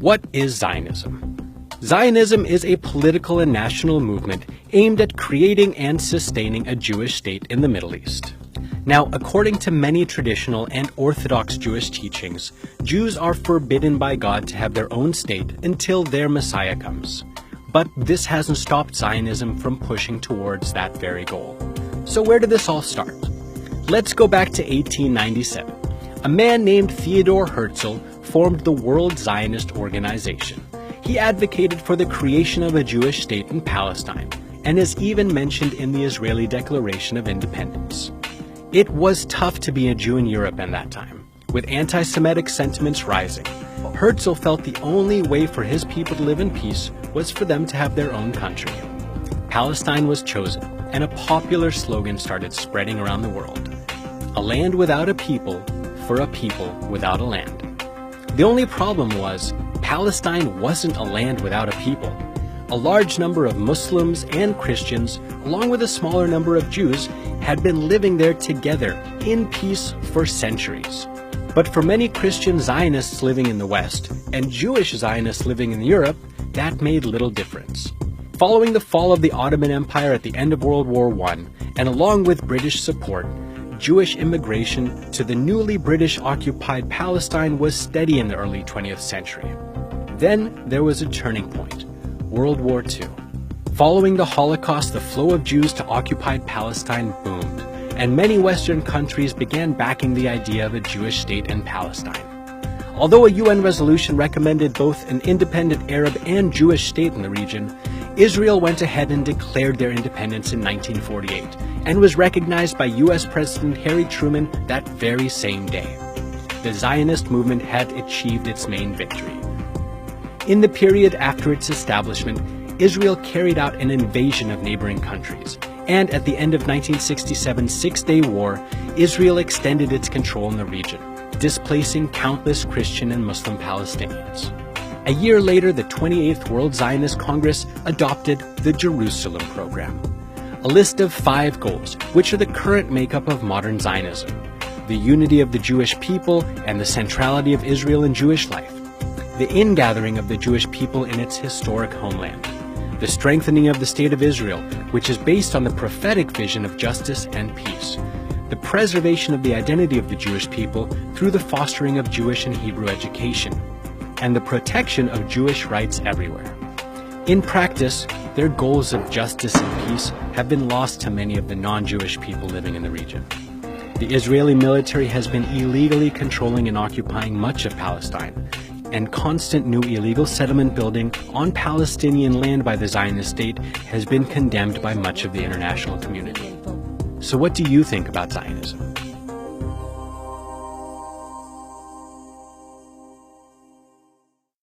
What is Zionism? Zionism is a political and national movement aimed at creating and sustaining a Jewish state in the Middle East. Now, according to many traditional and Orthodox Jewish teachings, Jews are forbidden by God to have their own state until their Messiah comes. But this hasn't stopped Zionism from pushing towards that very goal. So where did this all start? Let's go back to 1897. A man named Theodor Herzl formed the World Zionist Organization. He advocated for the creation of a Jewish state in Palestine, and is even mentioned in the Israeli Declaration of Independence. It was tough to be a Jew in Europe in that time, with anti-Semitic sentiments rising. Herzl felt the only way for his people to live in peace was for them to have their own country. Palestine was chosen, and a popular slogan started spreading around the world: a land without a people, for a people without a land. The only problem was, Palestine wasn't a land without a people. A large number of Muslims and Christians, along with a smaller number of Jews, had been living there together in peace for centuries. But for many Christian Zionists living in the West and Jewish Zionists living in Europe, that made little difference. Following the fall of the Ottoman Empire at the end of World War I, and along with British support, Jewish immigration to the newly British-occupied Palestine was steady in the early 20th century. Then there was a turning point: World War II. Following the Holocaust, the flow of Jews to occupied Palestine boomed, and many Western countries began backing the idea of a Jewish state in Palestine. Although a UN resolution recommended both an independent Arab and Jewish state in the region, Israel went ahead and declared their independence in 1948, and was recognized by US President Harry Truman that very same day. The Zionist movement had achieved its main victory. In the period after its establishment, Israel carried out an invasion of neighboring countries, and at the end of 1967's Six-Day War, Israel extended its control in the region, displacing countless Christian and Muslim Palestinians. A year later, the 28th World Zionist Congress adopted the Jerusalem Program, a list of 5 goals, which are the current makeup of modern Zionism: the unity of the Jewish people and the centrality of Israel in Jewish life, the ingathering of the Jewish people in its historic homeland, the strengthening of the State of Israel, which is based on the prophetic vision of justice and peace, the preservation of the identity of the Jewish people through the fostering of Jewish and Hebrew education, and the protection of Jewish rights everywhere. In practice, their goals of justice and peace have been lost to many of the non-Jewish people living in the region. The Israeli military has been illegally controlling and occupying much of Palestine, and constant new illegal settlement building on Palestinian land by the Zionist state has been condemned by much of the international community. So what do you think about Zionism?